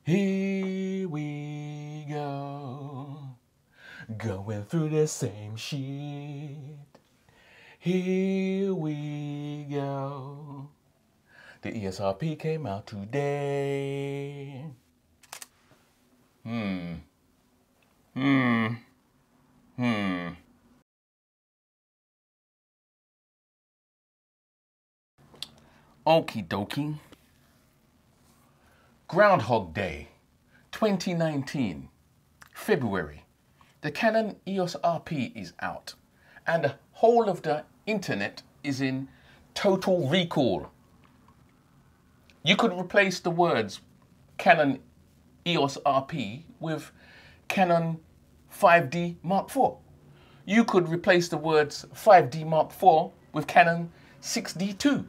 Here we go, going through the same shit. Here we go. The EOS RP came out today. Okie dokie. Groundhog Day, 2019, February. The Canon EOS RP is out, and the whole of the internet is in total recall. You could replace the words Canon EOS RP with Canon 5D Mark IV. You could replace the words 5D Mark IV with Canon 6D2.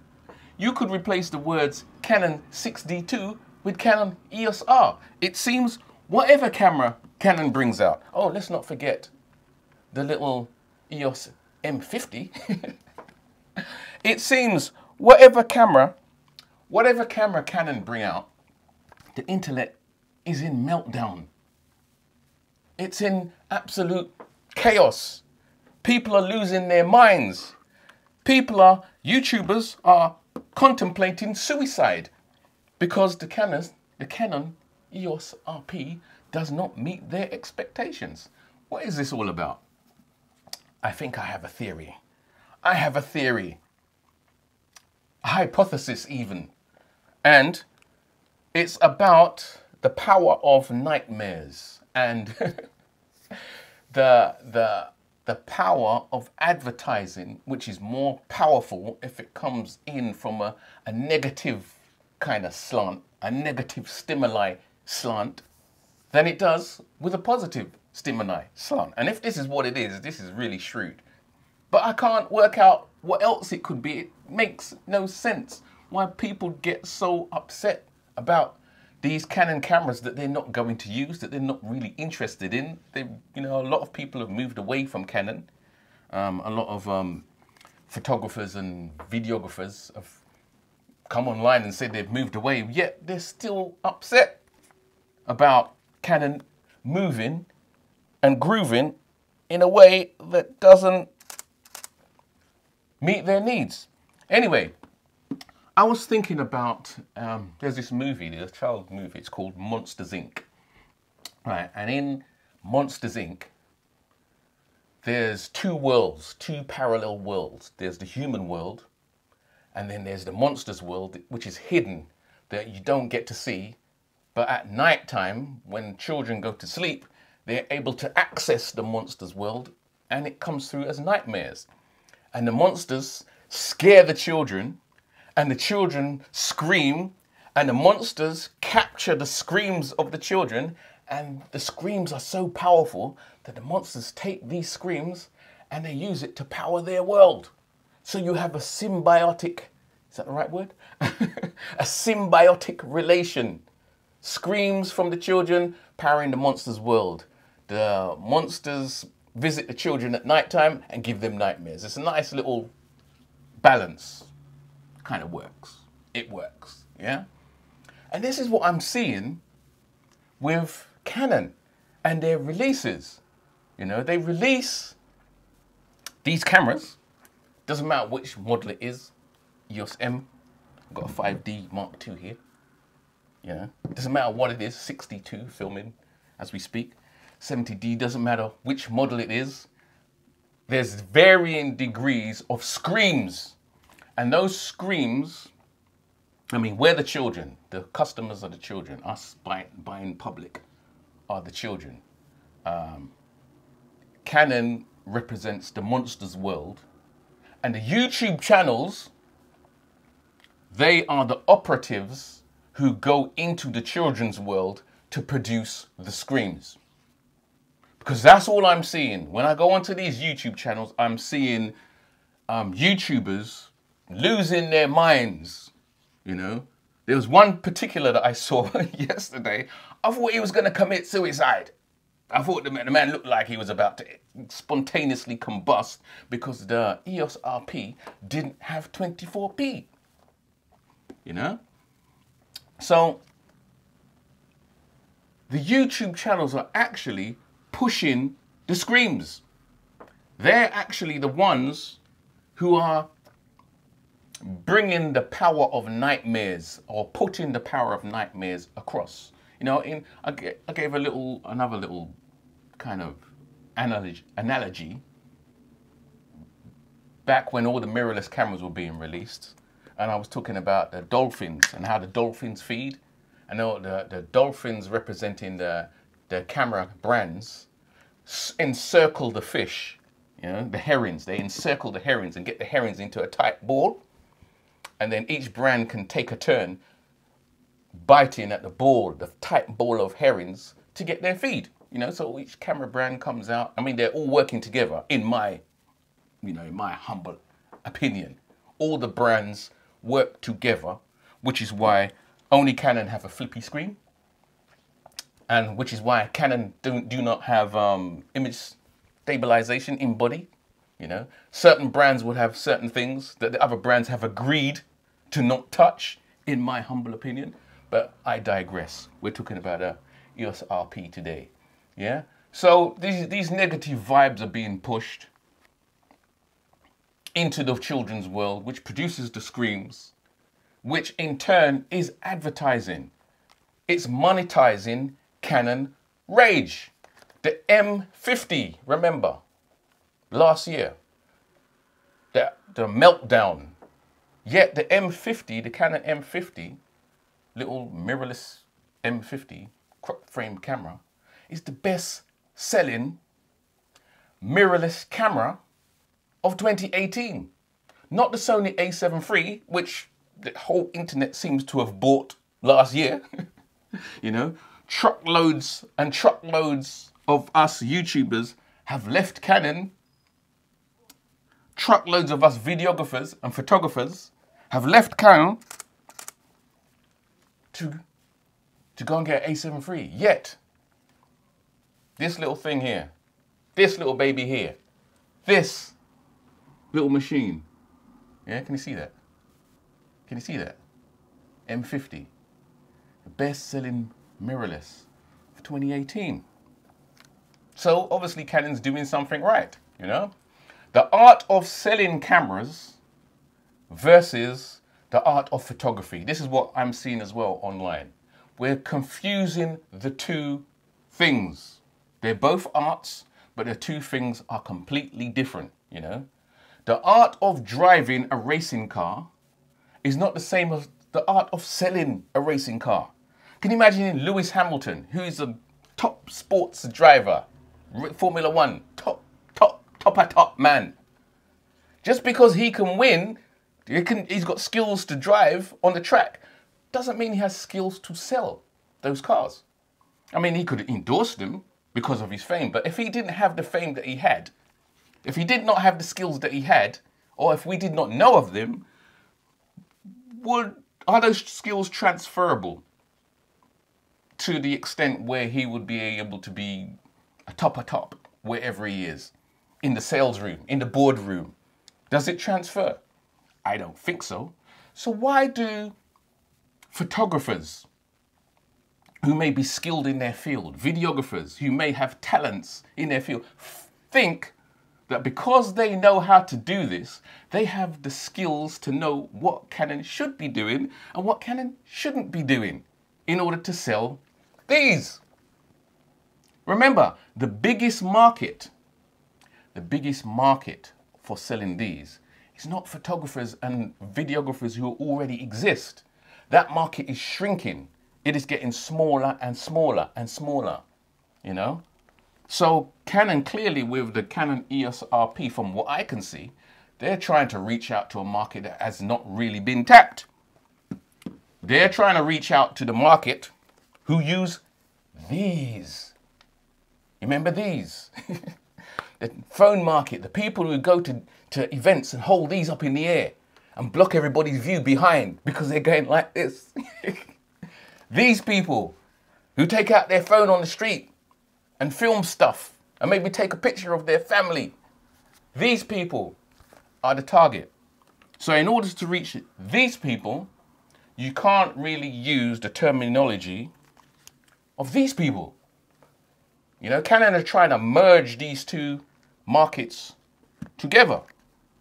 You could replace the words Canon 6D2 with Canon EOS R. It seems whatever camera Canon brings out. Oh, let's not forget the little EOS M50. It seems whatever camera Canon bring out, the internet is in meltdown. It's in absolute chaos. People are losing their minds. YouTubers are contemplating suicide because the Canon EOS RP does not meet their expectations. What is this all about? I think I have a theory. I have a theory. A hypothesis even. And it's about the power of nightmares and the power of advertising, which is more powerful if it comes in from a negative kind of slant, a negative stimuli slant, than it does with a positive stimuli slant. And if this is what it is, this is really shrewd. But I can't work out what else it could be. It makes no sense why people get so upset about these Canon cameras that they're not going to use, that they're not really interested in. A lot of people have moved away from Canon. A lot of photographers and videographers have come online and said they've moved away, yet they're still upset about Canon moving and grooving in a way that doesn't meet their needs. Anyway, I was thinking about, there's this movie, there's a child movie, it's called Monsters Inc. Right, and in Monsters Inc., there's two worlds, two parallel worlds. There's the human world, and then there's the monsters world, which is hidden, that you don't get to see. But at night time, when children go to sleep, they're able to access the monsters world, and it comes through as nightmares. And the monsters scare the children, and the children scream, and the monsters capture the screams of the children, and the screams are so powerful that the monsters take these screams and they use it to power their world. So you have a symbiotic, is that the right word? A symbiotic relation. Screams from the children powering the monsters' world. The monsters visit the children at nighttime and give them nightmares. It's a nice little balance. Kind of works. It works, yeah? And this is what I'm seeing with Canon and their releases. They release these cameras. Doesn't matter which model it is. EOS M. I've got a 5D Mark II here. Doesn't matter what it is. 62 filming as we speak. 70D, doesn't matter which model it is. There's varying degrees of screams. And those screams, we're the children. The customers are the children. Us buying public are the children. Canon represents the monsters world. And the YouTube channels, they are the operatives who go into the children's world to produce the screams. Because that's all I'm seeing. When I go onto these YouTube channels, I'm seeing YouTubers losing their minds. There was one particular that I saw yesterday. I thought he was going to commit suicide. I thought the man looked like he was about to spontaneously combust because the EOS RP didn't have 24p. So the YouTube channels are actually pushing the screams. They're actually the ones who are bringing the power of nightmares, or putting the power of nightmares across. You know, I gave another little kind of analogy back when all the mirrorless cameras were being released, and I was talking about the dolphins and how the dolphins feed. I know the dolphins, representing the camera brands, encircle the fish, you know, the herrings. They encircle the herrings and get the herrings into a tight ball, and then each brand can take a turn biting at the tight ball of herrings to get their feed. You know, so each camera brand comes out. I mean, they're all working together, in my humble opinion. All the brands work together, which is why only Canon have a flippy screen, and which is why Canon do not have image stabilization in body. You know, certain brands would have certain things that the other brands have agreed to not touch, in my humble opinion. But I digress. We're talking about a EOS RP today. Yeah. So these negative vibes are being pushed into the children's world, which produces the screams, which in turn is advertising. It's monetizing Canon rage. The M50, remember, last year, the meltdown. Yet the M50, the Canon M50, little mirrorless M50 crop frame camera, is the best selling mirrorless camera of 2018. Not the Sony A7 III, which the whole internet seems to have bought last year. You know, truckloads and truckloads of us YouTubers have left Canon. Truckloads of us videographers and photographers have left Canon to go and get A7 III. Yet, this little thing here, this little baby here, this little machine, yeah, can you see that? Can you see that? M50, the best-selling mirrorless of 2018. So obviously Canon's doing something right, you know? The art of selling cameras versus the art of photography. This is what I'm seeing as well online. We're confusing the two things. They're both arts, but the two things are completely different, you know? The art of driving a racing car is not the same as the art of selling a racing car. Can you imagine Lewis Hamilton, who's a top sports driver, Formula One, top man. Just because he can win, he's got skills to drive on the track, doesn't mean he has skills to sell those cars. I mean, he could endorse them because of his fame, but if he didn't have the fame that he had, if he did not have the skills that he had, or if we did not know of them, are those skills transferable to the extent where he would be able to be a top wherever he is? In the sales room, in the boardroom. Does it transfer? I don't think so. So why do photographers who may be skilled in their field, videographers who may have talents in their field, think that because they know how to do this, they have the skills to know what Canon should be doing and what Canon shouldn't be doing in order to sell these? Remember, the biggest market for selling these is not photographers and videographers who already exist. That market is shrinking. It is getting smaller and smaller and smaller, you know? So Canon, clearly with the Canon EOS RP, from what I can see, they're trying to reach out to a market that has not really been tapped. They're trying to reach out to the market who use these. Remember these? The phone market, the people who go to events and hold these up in the air and block everybody's view behind because they're going like this. These people who take out their phone on the street and film stuff and maybe take a picture of their family. These people are the target. So in order to reach these people, you can't really use the terminology of these people. You know, Canon are trying to merge these two markets together.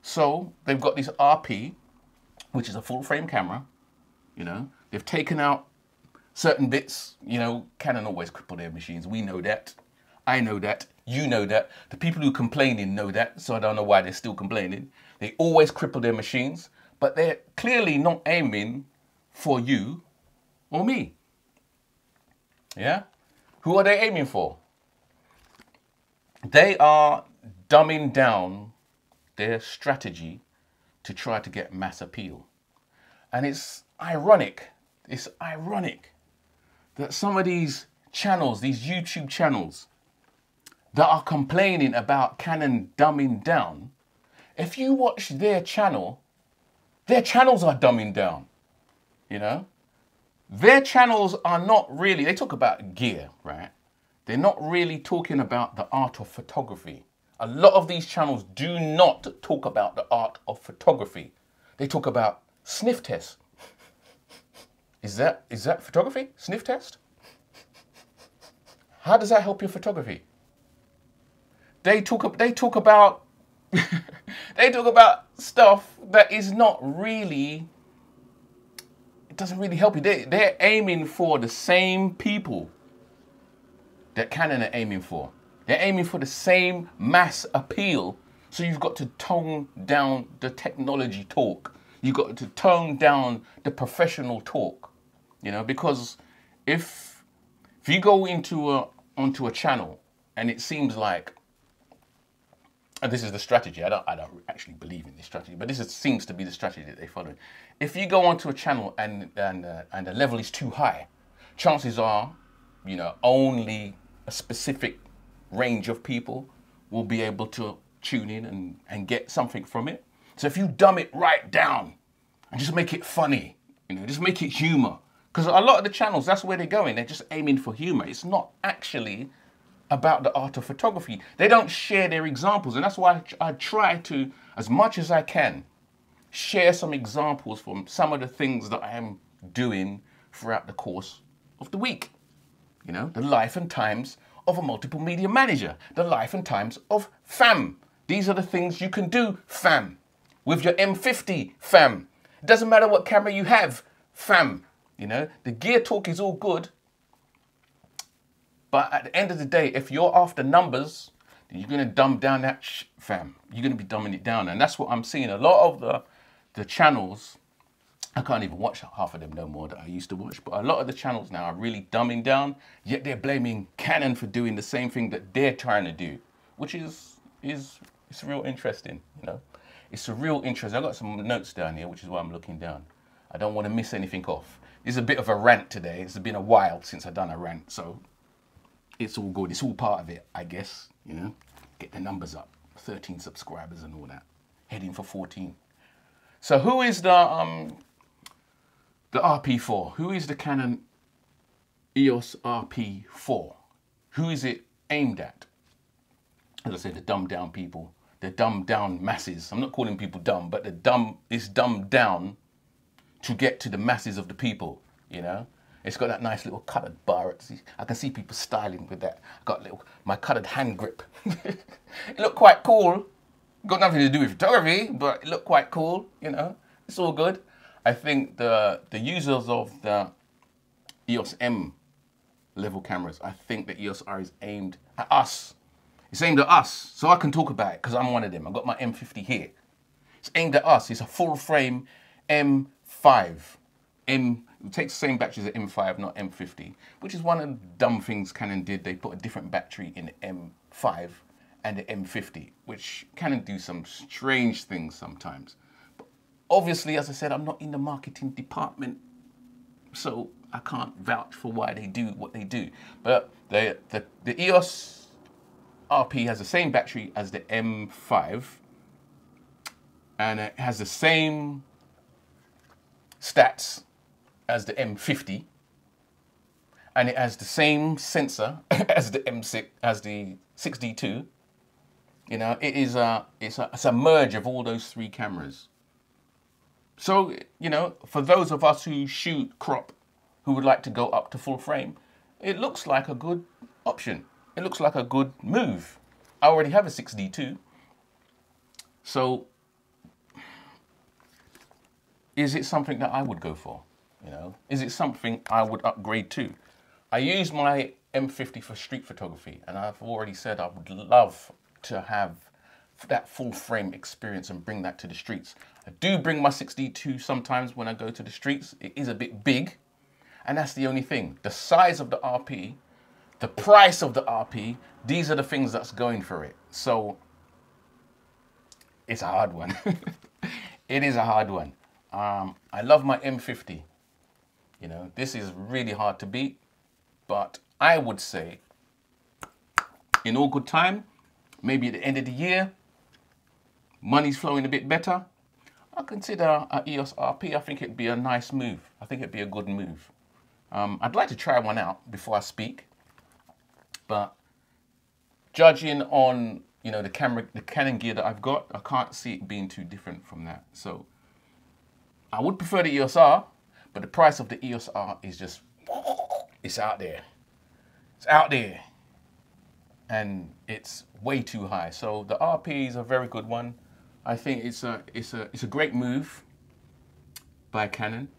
So they've got this RP, which is a full frame camera. You know, they've taken out certain bits. You know, Canon always cripple their machines. We know that. I know that. You know that. The people who are complaining know that. So I don't know why they're still complaining. They always cripple their machines, but they're clearly not aiming for you or me. Yeah? Who are they aiming for? They are dumbing down their strategy to try to get mass appeal. And it's ironic that some of these channels, these YouTube channels that are complaining about Canon dumbing down, if you watch their channels are dumbing down, you know? Their channels are not really, they talk about gear, right? They're not really talking about the art of photography. A lot of these channels do not talk about the art of photography. They talk about sniff tests. Is that photography? Sniff test? How does that help your photography? They talk about they talk about stuff that is not really, it doesn't really help you. They're aiming for the same people that Canon are aiming for. They're aiming for the same mass appeal. So you've got to tone down the technology talk. You've got to tone down the professional talk. You know, because if you go onto a channel and it seems like, and this is the strategy, I don't actually believe in this strategy, but seems to be the strategy that they follow. If you go onto a channel and the level is too high, chances are, you know, only a specific range of people will be able to tune in and get something from it. So if you dumb it right down and just make it funny, you know, just make it humor, because a lot of the channels, that's where they're going. They're just aiming for humor. It's not actually about the art of photography. They don't share their examples. And that's why I try to, as much as I can, share some examples from some of the things that I am doing throughout the course of the week. You know, the life and times of a multiple media manager, the life and times of fam. These are the things you can do, fam, with your M50, fam. It doesn't matter what camera you have, fam. You know, the gear talk is all good, but at the end of the day, if you're after numbers, then you're going to dumb down that fam. You're going to be dumbing it down, and that's what I'm seeing. A lot of the channels, I can't even watch half of them no more that I used to watch, but a lot of the channels now are really dumbing down, yet they're blaming Canon for doing the same thing that they're trying to do, which is it's real interesting, you know. It's a real interest. I've got some notes down here, which is why I'm looking down. I don't want to miss anything off. This is a bit of a rant today. It's been a while since I've done a rant, so it's all good. It's all part of it, I guess, you know. Get the numbers up, 13 subscribers and all that. Heading for 14. So who is the RP for? Who is the Canon EOS RP for? Who is it aimed at? As I said, the dumbed down people, the dumbed down masses. I'm not calling people dumb, but the dumb is dumbed down to get to the masses of the people, you know? It's got that nice little colored bar. I can see people styling with that. I got my colored hand grip. It looked quite cool. Got nothing to do with photography, but it looked quite cool, you know? It's all good. I think the users of the EOS M level cameras, I think the EOS R is aimed at us. It's aimed at us, so I can talk about it because I'm one of them. I've got my M50 here. It's aimed at us. It's a full frame M5. It takes the same battery as the M5, not M50, which is one of the dumb things Canon did. They put a different battery in the M5 and the M50, which Canon do some strange things sometimes. But obviously, as I said, I'm not in the marketing department, so I can't vouch for why they do what they do. But the EOS RP has the same battery as the M5, and it has the same stats as the M50, and it has the same sensor as the M6, as the 6D2. You know, it's a merge of all those three cameras. So, you know, for those of us who shoot crop, who would like to go up to full frame, it looks like a good option. It looks like a good move. I already have a 6D2. So is it something that I would go for? You know, is it something I would upgrade to? I use my M50 for street photography, and I've already said I would love to have that full frame experience and bring that to the streets. I do bring my 6D2 sometimes when I go to the streets. It is a bit big, and that's the only thing. The size of the RP, the price of the RP, these are the things that's going for it. So it's a hard one. It is a hard one. I love my M50. You know, this is really hard to beat, but I would say in all good time, maybe at the end of the year, money's flowing a bit better, I consider an EOS RP. I think it'd be a nice move. I think it'd be a good move. I'd like to try one out before I speak, but judging on, you know, the Canon gear that I've got, I can't see it being too different from that. So I would prefer the EOS R, but the price of the EOS R is just, it's out there. It's out there. And it's way too high. So the RP is a very good one. I think it's a great move by Canon.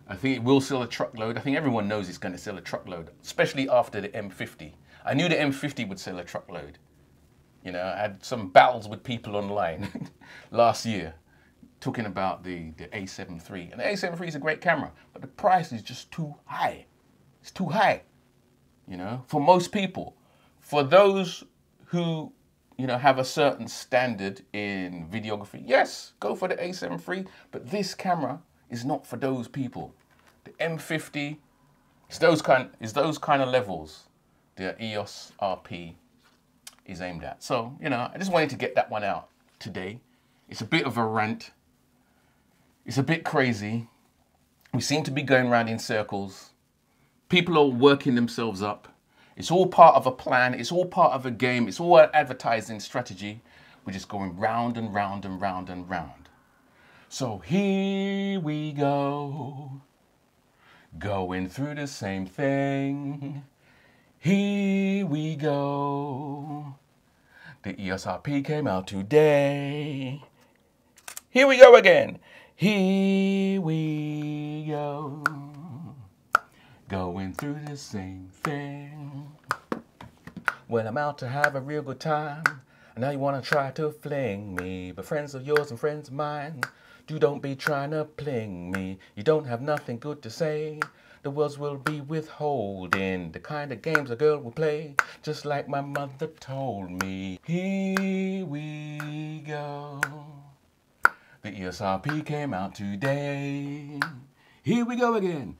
I think it will sell a truckload. I think everyone knows it's going to sell a truckload, especially after the M50. I knew the M50 would sell a truckload. You know, I had some battles with people online last year talking about the A7 III. And the A7 III is a great camera, but the price is just too high. It's too high, you know, for most people. For those who, you know, have a certain standard in videography, yes, go for the A7 III, but this camera is not for those people. The M50 is those kind of levels the EOS RP is aimed at. So, you know, I just wanted to get that one out today. It's a bit of a rant. It's a bit crazy. We seem to be going around in circles. People are working themselves up. It's all part of a plan. It's all part of a game. It's all an advertising strategy. We're just going round and round and round and round. So here we go, going through the same thing. Here we go. The EOS RP came out today. Here we go again. Here we go, going through the same thing. When I'm out to have a real good time, and now you want to try to fling me. But friends of yours and friends of mine, don't be trying to pling me. You don't have nothing good to say. The words will be withholding the kind of games a girl will play, just like my mother told me. Here we go. The EOS RP came out today. Here we go again.